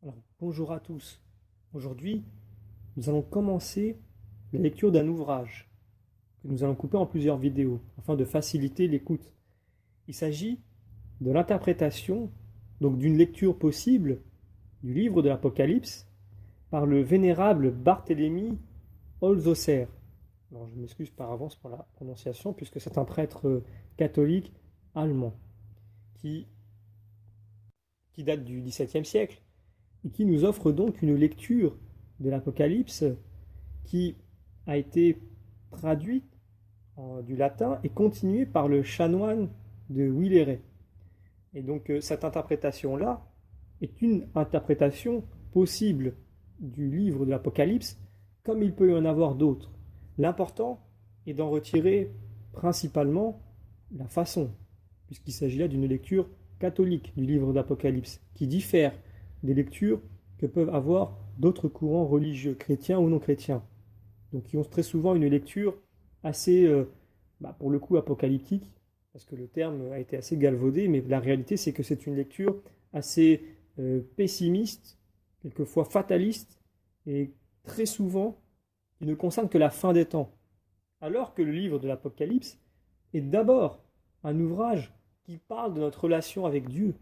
Alors, bonjour à tous. Aujourd'hui, nous allons commencer la lecture d'un ouvrage que nous allons couper en plusieurs vidéos afin de faciliter l'écoute. Il s'agit de l'interprétation, donc d'une lecture possible du livre de l'Apocalypse par le vénérable Barthélemy Holzhauser. Alors, je m'excuse par avance pour la prononciation puisque c'est un prêtre catholique allemand qui, qui date du XVIIe siècle et qui nous offre donc une lecture de l'Apocalypse qui a été traduite du latin et continuée par le chanoine de Willeret. Et donc cette interprétation-là est une interprétation possible du livre de l'Apocalypse, comme il peut y en avoir d'autres. L'important est d'en retirer principalement la façon, puisqu'il s'agit là d'une lecture catholique du livre d'Apocalypse, qui diffère des lectures que peuvent avoir d'autres courants religieux, chrétiens ou non chrétiens. Donc, ils ont très souvent une lecture assez, pour le coup, apocalyptique, parce que le terme a été assez galvaudé, mais la réalité, c'est que c'est une lecture assez pessimiste, quelquefois fataliste, et très souvent, qui ne concerne que la fin des temps. Alors que le livre de l'Apocalypse est d'abord un ouvrage qui parle de notre relation avec Dieu,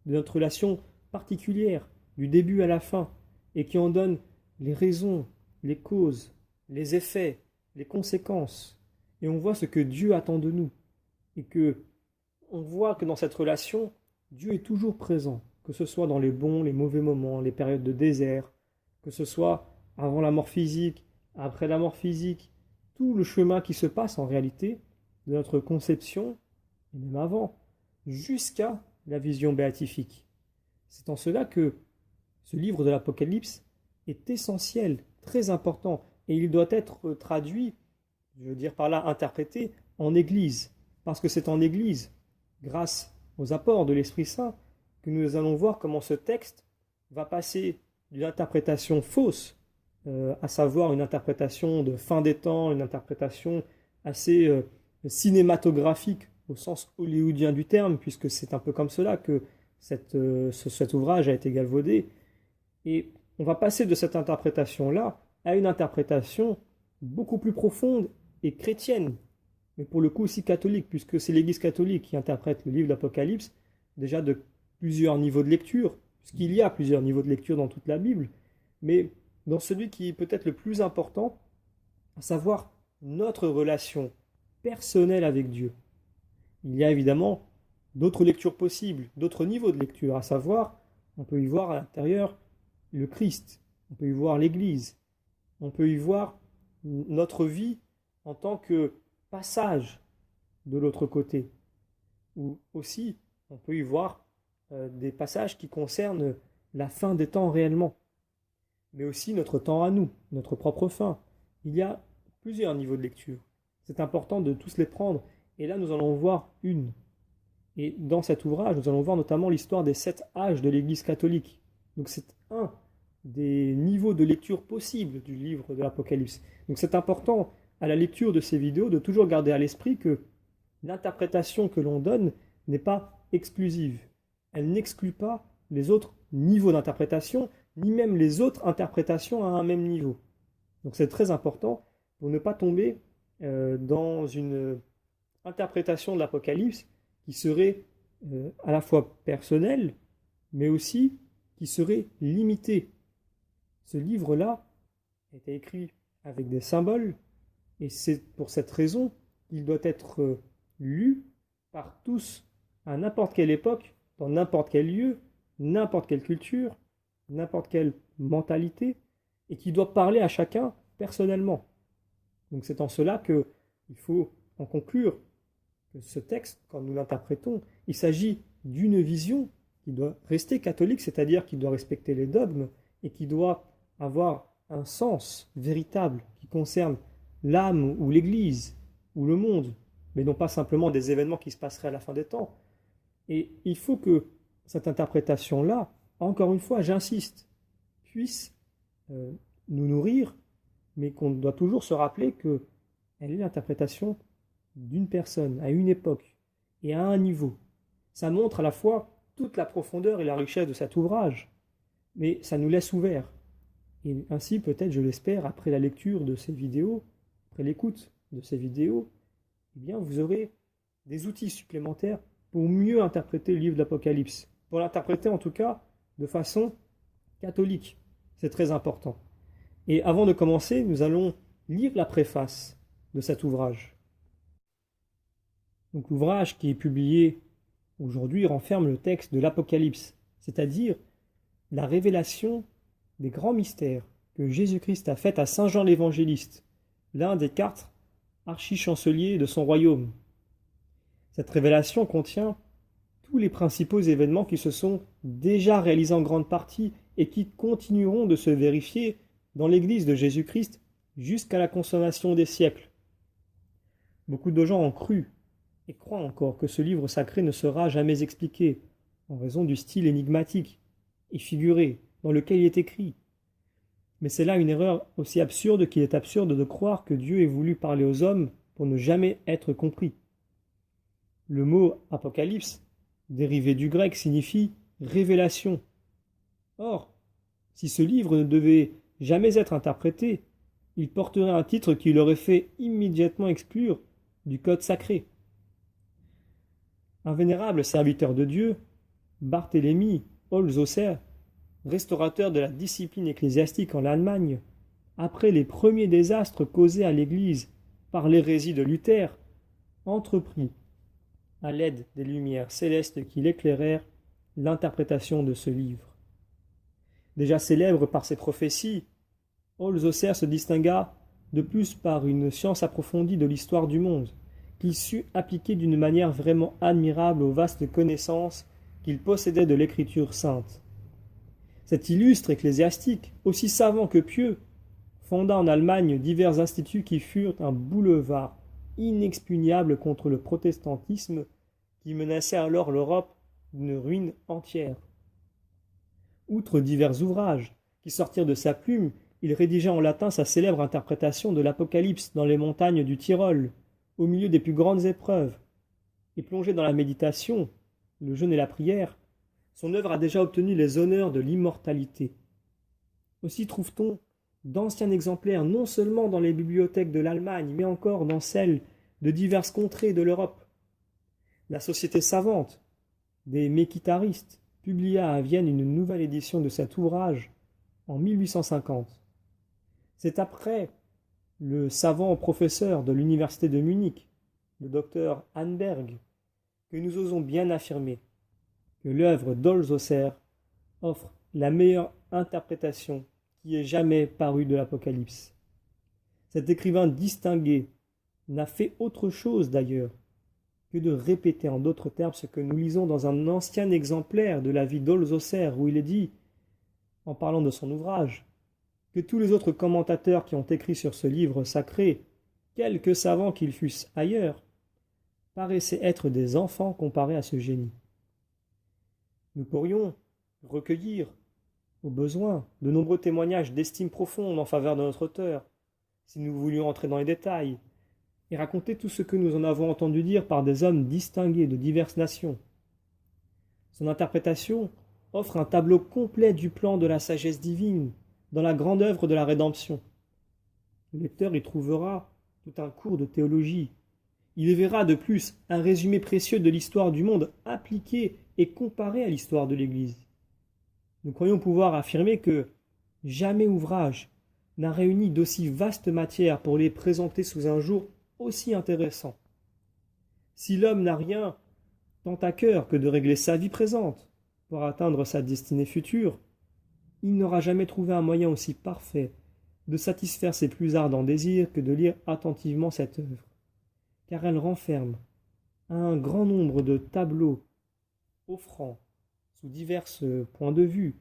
de notre relation particulière, du début à la fin, et qui en donne les raisons, les causes, les effets, les conséquences. Et on voit ce que Dieu attend de nous. Et que on voit que dans cette relation, Dieu est toujours présent, que ce soit dans les bons, les mauvais moments, les périodes de désert, que ce soit avant la mort physique, après la mort physique, tout le chemin qui se passe en réalité de notre conception, et même avant, jusqu'à la vision béatifique. C'est en cela que ce livre de l'Apocalypse est essentiel, très important, et il doit être traduit, je veux dire par là interprété, en Église, parce que c'est en Église, grâce aux apports de l'Esprit Saint, que nous allons voir comment ce texte va passer d'une interprétation fausse, à savoir une interprétation de fin des temps, une interprétation assez cinématographique au sens hollywoodien du terme, puisque c'est un peu comme cela que cet ouvrage a été galvaudé. Et on va passer de cette interprétation-là à une interprétation beaucoup plus profonde et chrétienne, mais pour le coup aussi catholique, puisque c'est l'Église catholique qui interprète le livre d'Apocalypse, déjà de plusieurs niveaux de lecture, puisqu'il y a plusieurs niveaux de lecture dans toute la Bible, mais dans celui qui est peut-être le plus important, à savoir notre relation personnelle avec Dieu. Il y a évidemment d'autres lectures possibles, d'autres niveaux de lecture, à savoir, on peut y voir à l'intérieur le Christ, on peut y voir l'Église, on peut y voir notre vie en tant que passage de l'autre côté, ou aussi on peut y voir des passages qui concernent la fin des temps réellement, mais aussi notre temps à nous, notre propre fin. Il y a plusieurs niveaux de lecture. C'est important de tous les prendre, et là nous allons voir une. Et dans cet ouvrage, nous allons voir notamment l'histoire des 7 âges de l'Église catholique. Donc c'est un des niveaux de lecture possibles du livre de l'Apocalypse. Donc c'est important à la lecture de ces vidéos de toujours garder à l'esprit que l'interprétation que l'on donne n'est pas exclusive. Elle n'exclut pas les autres niveaux d'interprétation, ni même les autres interprétations à un même niveau. Donc c'est très important pour ne pas tomber dans une interprétation de l'Apocalypse qui serait à la fois personnelle, mais aussi qui serait limitée. Ce livre-là a été écrit avec des symboles, et c'est pour cette raison qu'il doit être lu par tous à n'importe quelle époque, dans n'importe quel lieu, n'importe quelle culture, n'importe quelle mentalité, et qui doit parler à chacun personnellement. Donc c'est en cela qu'il faut en conclure que ce texte, quand nous l'interprétons, il s'agit d'une vision qui doit rester catholique, c'est-à-dire qui doit respecter les dogmes et qui doit avoir un sens véritable qui concerne l'âme ou l'Église ou le monde, mais non pas simplement des événements qui se passeraient à la fin des temps. Et il faut que cette interprétation-là, encore une fois, j'insiste, puisse nous nourrir, mais qu'on doit toujours se rappeler qu'elle est l'interprétation d'une personne, à une époque, et à un niveau. Ça montre à la fois toute la profondeur et la richesse de cet ouvrage, mais ça nous laisse ouverts. Et ainsi, peut-être, je l'espère, après la lecture de ces vidéos, après l'écoute de ces vidéos, eh bien, vous aurez des outils supplémentaires pour mieux interpréter le livre de l'Apocalypse. Pour l'interpréter, en tout cas, de façon catholique. C'est très important. Et avant de commencer, nous allons lire la préface de cet ouvrage. Donc, l'ouvrage qui est publié aujourd'hui renferme le texte de l'Apocalypse, c'est-à-dire la révélation des grands mystères que Jésus-Christ a faits à Saint Jean l'Évangéliste, l'un des 4 archichanceliers de son royaume. Cette révélation contient tous les principaux événements qui se sont déjà réalisés en grande partie et qui continueront de se vérifier dans l'Église de Jésus-Christ jusqu'à la consommation des siècles. Beaucoup de gens ont cru et croient encore que ce livre sacré ne sera jamais expliqué, en raison du style énigmatique et figuré dans lequel il est écrit. Mais c'est là une erreur aussi absurde qu'il est absurde de croire que Dieu ait voulu parler aux hommes pour ne jamais être compris. Le mot « apocalypse », dérivé du grec, signifie « révélation ». Or, si ce livre ne devait jamais être interprété, il porterait un titre qui l'aurait fait immédiatement exclure du code sacré. Un vénérable serviteur de Dieu, Barthélemy Holzhauser, restaurateur de la discipline ecclésiastique en Allemagne, après les premiers désastres causés à l'Église par l'hérésie de Luther, entreprit, à l'aide des lumières célestes qui l'éclairèrent, l'interprétation de ce livre. Déjà célèbre par ses prophéties, Holzhauser se distingua de plus par une science approfondie de l'histoire du monde, qu'il sut appliquer d'une manière vraiment admirable aux vastes connaissances qu'il possédait de l'Écriture sainte. Cet illustre ecclésiastique, aussi savant que pieux, fonda en Allemagne divers instituts qui furent un boulevard inexpugnable contre le protestantisme qui menaçait alors l'Europe d'une ruine entière. Outre divers ouvrages qui sortirent de sa plume, il rédigea en latin sa célèbre interprétation de l'Apocalypse dans les montagnes du Tyrol, au milieu des plus grandes épreuves. Et plongé dans la méditation, le jeûne et la prière, son œuvre a déjà obtenu les honneurs de l'immortalité. Aussi trouve-t-on d'anciens exemplaires non seulement dans les bibliothèques de l'Allemagne, mais encore dans celles de diverses contrées de l'Europe. La Société savante des mékitaristes publia à Vienne une nouvelle édition de cet ouvrage en 1850. C'est après le savant professeur de l'université de Munich, le docteur Anberg, que nous osons bien affirmer que l'œuvre d'Holzhauser offre la meilleure interprétation qui ait jamais paru de l'Apocalypse. Cet écrivain distingué n'a fait autre chose d'ailleurs que de répéter en d'autres termes ce que nous lisons dans un ancien exemplaire de la vie d'Holzhauser, où il est dit, en parlant de son ouvrage, que tous les autres commentateurs qui ont écrit sur ce livre sacré, quelque savants qu'ils fussent ailleurs, paraissaient être des enfants comparés à ce génie. Nous pourrions recueillir, au besoin, de nombreux témoignages d'estime profonde en faveur de notre auteur, si nous voulions entrer dans les détails, et raconter tout ce que nous en avons entendu dire par des hommes distingués de diverses nations. Son interprétation offre un tableau complet du plan de la sagesse divine dans la grande œuvre de la rédemption. Le lecteur y trouvera tout un cours de théologie. Il y verra de plus un résumé précieux de l'histoire du monde appliqué et comparé à l'histoire de l'Église. Nous croyons pouvoir affirmer que jamais ouvrage n'a réuni d'aussi vaste matière pour les présenter sous un jour aussi intéressant. Si l'homme n'a rien tant à cœur que de régler sa vie présente pour atteindre sa destinée future, il n'aura jamais trouvé un moyen aussi parfait de satisfaire ses plus ardents désirs que de lire attentivement cette œuvre, car elle renferme un grand nombre de tableaux offrant, sous divers points de vue,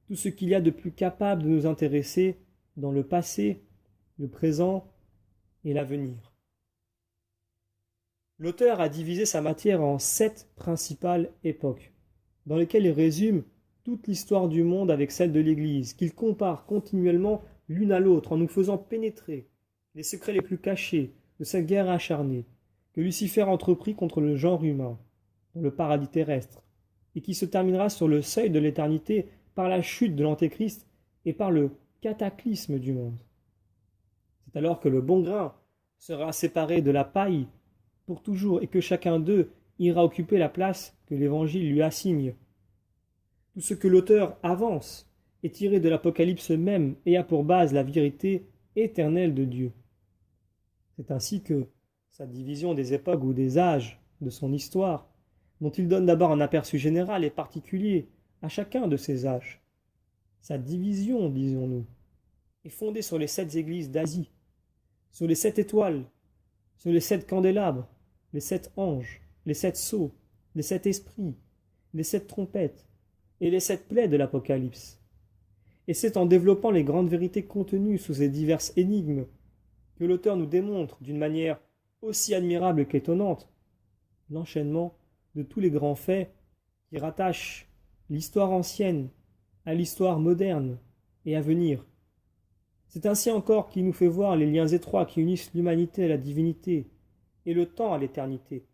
tout ce qu'il y a de plus capable de nous intéresser dans le passé, le présent et l'avenir. L'auteur a divisé sa matière en 7 principales époques, dans lesquelles il résume toute l'histoire du monde avec celle de l'Église, qu'il compare continuellement l'une à l'autre en nous faisant pénétrer les secrets les plus cachés de cette guerre acharnée que Lucifer entreprit contre le genre humain, dans le paradis terrestre, et qui se terminera sur le seuil de l'éternité par la chute de l'Antéchrist et par le cataclysme du monde. C'est alors que le bon grain sera séparé de la paille pour toujours et que chacun d'eux ira occuper la place que l'Évangile lui assigne. Tout ce que l'auteur avance est tiré de l'Apocalypse même et a pour base la vérité éternelle de Dieu. C'est ainsi que sa division des époques ou des âges de son histoire, dont il donne d'abord un aperçu général et particulier à chacun de ces âges. Sa division, disons-nous, est fondée sur les 7 églises d'Asie, sur les 7 étoiles, sur les 7 candélabres, les 7 anges, les 7 sceaux, les 7 esprits, les 7 trompettes et les 7 plaies de l'Apocalypse. Et c'est en développant les grandes vérités contenues sous ces diverses énigmes que l'auteur nous démontre d'une manière aussi admirable qu'étonnante l'enchaînement de tous les grands faits qui rattachent l'histoire ancienne à l'histoire moderne et à venir. C'est ainsi encore qu'il nous fait voir les liens étroits qui unissent l'humanité à la divinité et le temps à l'éternité.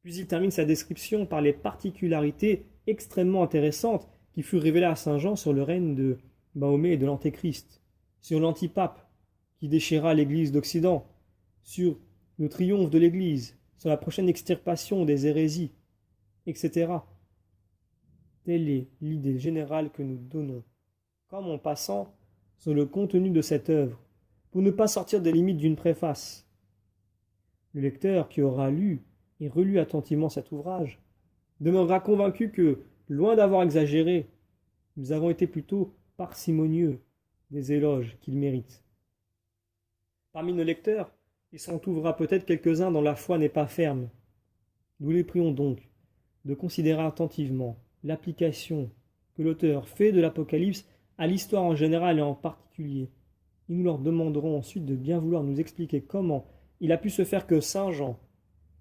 Puis il termine sa description par les particularités extrêmement intéressantes qui furent révélées à saint Jean sur le règne de Mahomet et de l'Antéchrist, sur l'antipape qui déchirera l'Église d'Occident, sur le triomphe de l'Église, sur la prochaine extirpation des hérésies, etc. Telle est l'idée générale que nous donnons, comme en passant sur le contenu de cette œuvre, pour ne pas sortir des limites d'une préface. Le lecteur qui aura lu et relu attentivement cet ouvrage demeurera convaincu que, loin d'avoir exagéré, nous avons été plutôt parcimonieux des éloges qu'il mérite. Parmi nos lecteurs, il s'en trouvera peut-être quelques-uns dont la foi n'est pas ferme. Nous les prions donc de considérer attentivement l'application que l'auteur fait de l'Apocalypse à l'histoire en général et en particulier. Et nous leur demanderons ensuite de bien vouloir nous expliquer comment il a pu se faire que saint Jean,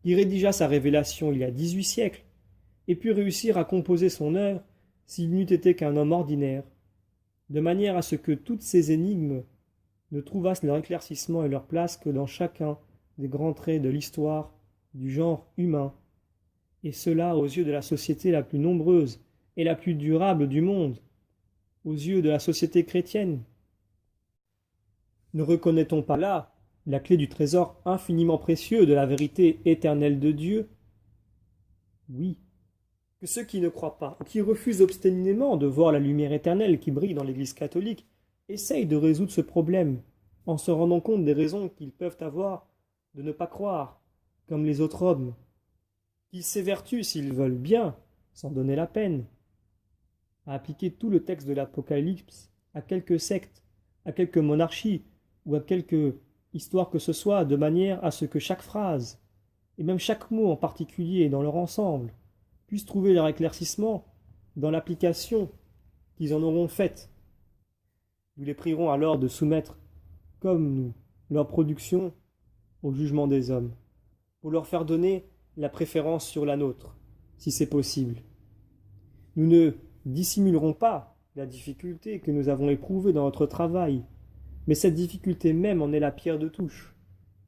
qui rédigea sa révélation il y a 18 siècles, ait pu réussir à composer son œuvre s'il n'eût été qu'un homme ordinaire, de manière à ce que toutes ces énigmes ne trouvassent leur éclaircissement et leur place que dans chacun des grands traits de l'histoire du genre humain, et cela aux yeux de la société la plus nombreuse et la plus durable du monde, aux yeux de la société chrétienne. Ne reconnaît-on pas là la clé du trésor infiniment précieux de la vérité éternelle de Dieu? Oui, que ceux qui ne croient pas, ou qui refusent obstinément de voir la lumière éternelle qui brille dans l'Église catholique, essayent de résoudre ce problème en se rendant compte des raisons qu'ils peuvent avoir de ne pas croire, comme les autres hommes, qu'ils s'évertuent s'ils veulent bien, sans donner la peine, à appliquer tout le texte de l'Apocalypse à quelques sectes, à quelques monarchies ou à quelque histoire que ce soit, de manière à ce que chaque phrase, et même chaque mot en particulier dans leur ensemble, puissent trouver leur éclaircissement dans l'application qu'ils en auront faite. Nous les prierons alors de soumettre, comme nous, leur production au jugement des hommes, pour leur faire donner la préférence sur la nôtre, si c'est possible. Nous ne dissimulerons pas la difficulté que nous avons éprouvée dans notre travail, mais cette difficulté même en est la pierre de touche.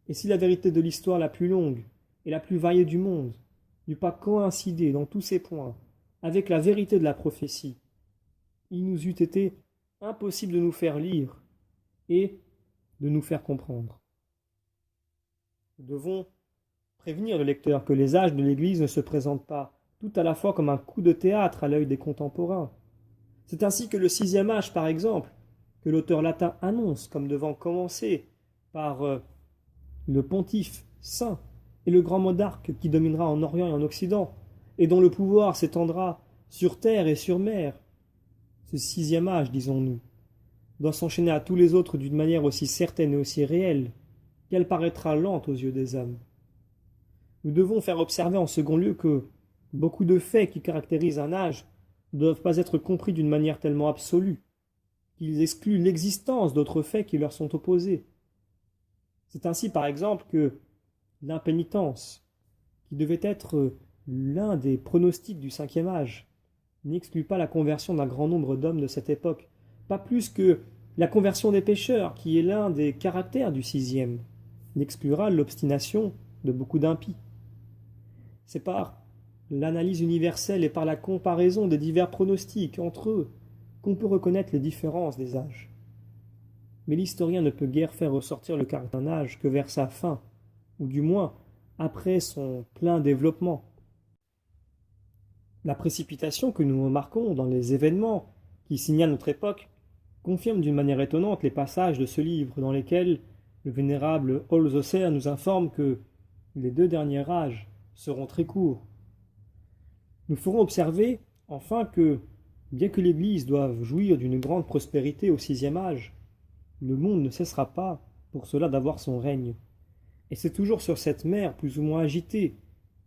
Et si la vérité de l'histoire la plus longue et la plus variée du monde n'eût pas coïncidé dans tous ses points avec la vérité de la prophétie, il nous eût été impossible de nous faire lire et de nous faire comprendre. Nous devons prévenir le lecteur que les âges de l'Église ne se présentent pas tout à la fois comme un coup de théâtre à l'œil des contemporains. C'est ainsi que le 6e âge, par exemple, que l'auteur latin annonce comme devant commencer par le pontife saint et le grand monarque qui dominera en Orient et en Occident, et dont le pouvoir s'étendra sur terre et sur mer. Ce 6e âge, disons-nous, doit s'enchaîner à tous les autres d'une manière aussi certaine et aussi réelle qu'elle paraîtra lente aux yeux des hommes. Nous devons faire observer en second lieu que beaucoup de faits qui caractérisent un âge ne doivent pas être compris d'une manière tellement absolue qu'ils excluent l'existence d'autres faits qui leur sont opposés. C'est ainsi par exemple que l'impénitence, qui devait être l'un des pronostics du 5e âge, n'exclut pas la conversion d'un grand nombre d'hommes de cette époque, pas plus que la conversion des pécheurs, qui est l'un des caractères du 6e, n'exclura l'obstination de beaucoup d'impies. C'est par l'analyse universelle et par la comparaison des divers pronostics entre eux qu'on peut reconnaître les différences des âges. Mais l'historien ne peut guère faire ressortir le caractère d'un âge que vers sa fin, ou du moins après son plein développement. La précipitation que nous remarquons dans les événements qui signalent notre époque confirme d'une manière étonnante les passages de ce livre dans lesquels le vénérable Holzhauser nous informe que les 2 derniers âges seront très courts. Nous ferons observer enfin que, bien que l'Église doive jouir d'une grande prospérité au 6e âge, le monde ne cessera pas pour cela d'avoir son règne. Et c'est toujours sur cette mer plus ou moins agitée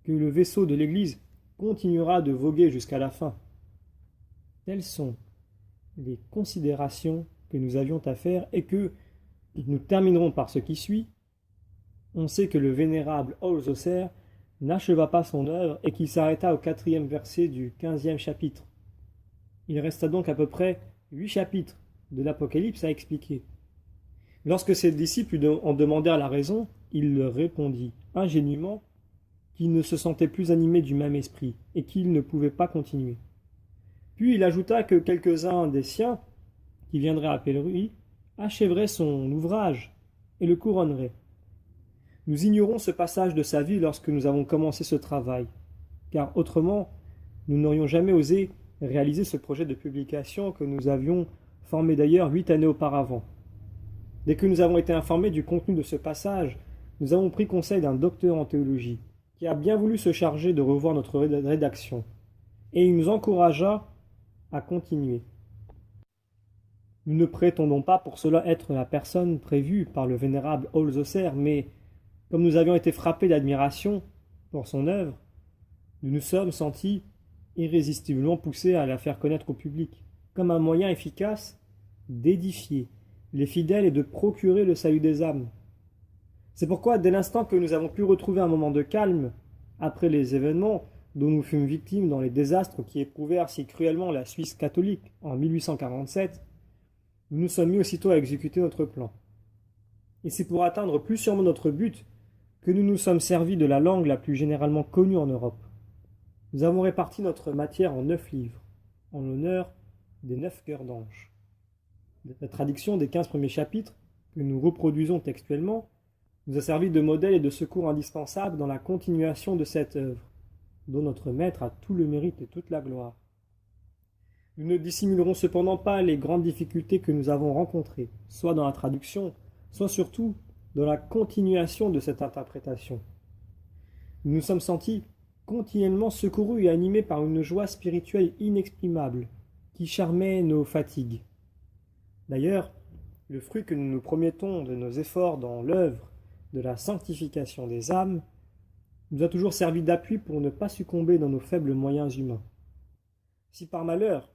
que le vaisseau de l'Église continuera de voguer jusqu'à la fin. Telles sont les considérations que nous avions à faire et que nous terminerons par ce qui suit. On sait que le vénérable Holzhauser n'acheva pas son œuvre et qu'il s'arrêta au 4e verset du 15e chapitre. Il resta donc à peu près 8 chapitres de l'Apocalypse à expliquer. Lorsque ses disciples en demandèrent la raison, il leur répondit ingénument qu'il ne se sentait plus animé du même esprit et qu'il ne pouvait pas continuer. Puis il ajouta que quelques-uns des siens, qui viendraient après lui, achèveraient son ouvrage et le couronneraient. Nous ignorons ce passage de sa vie lorsque nous avons commencé ce travail, car autrement, nous n'aurions jamais osé réaliser ce projet de publication que nous avions formé d'ailleurs 8 années auparavant. Dès que nous avons été informés du contenu de ce passage, nous avons pris conseil d'un docteur en théologie, qui a bien voulu se charger de revoir notre rédaction, et il nous encouragea à continuer. Nous ne prétendons pas pour cela être la personne prévue par le vénérable Holzhauser, mais comme nous avions été frappés d'admiration pour son œuvre, nous nous sommes sentis irrésistiblement poussés à la faire connaître au public, comme un moyen efficace d'édifier les fidèles et de procurer le salut des âmes. C'est pourquoi, dès l'instant que nous avons pu retrouver un moment de calme, après les événements dont nous fûmes victimes dans les désastres qui éprouvèrent si cruellement la Suisse catholique en 1847, nous nous sommes mis aussitôt à exécuter notre plan. Et c'est pour atteindre plus sûrement notre but que nous nous sommes servis de la langue la plus généralement connue en Europe. Nous avons réparti notre matière en 9 livres, en l'honneur des 9 cœurs d'ange. La traduction des 15 premiers chapitres, que nous reproduisons textuellement, nous a servi de modèle et de secours indispensable dans la continuation de cette œuvre, dont notre Maître a tout le mérite et toute la gloire. Nous ne dissimulerons cependant pas les grandes difficultés que nous avons rencontrées, soit dans la traduction, soit surtout dans la continuation de cette interprétation. Nous nous sommes sentis continuellement secourus et animés par une joie spirituelle inexprimable, qui charmait nos fatigues. D'ailleurs, le fruit que nous nous promettons de nos efforts dans l'œuvre de la sanctification des âmes nous a toujours servi d'appui pour ne pas succomber dans nos faibles moyens humains. Si par malheur,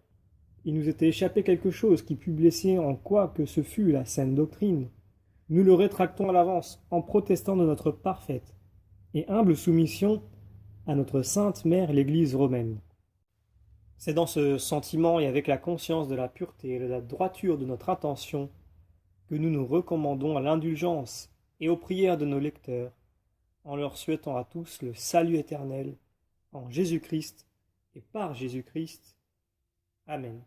il nous était échappé quelque chose qui pût blesser en quoi que ce fût la saine doctrine, nous le rétractons à l'avance en protestant de notre parfaite et humble soumission à notre sainte mère l'Église romaine. C'est dans ce sentiment et avec la conscience de la pureté et de la droiture de notre intention que nous nous recommandons à l'indulgence et aux prières de nos lecteurs, en leur souhaitant à tous le salut éternel, en Jésus-Christ et par Jésus-Christ. Amen.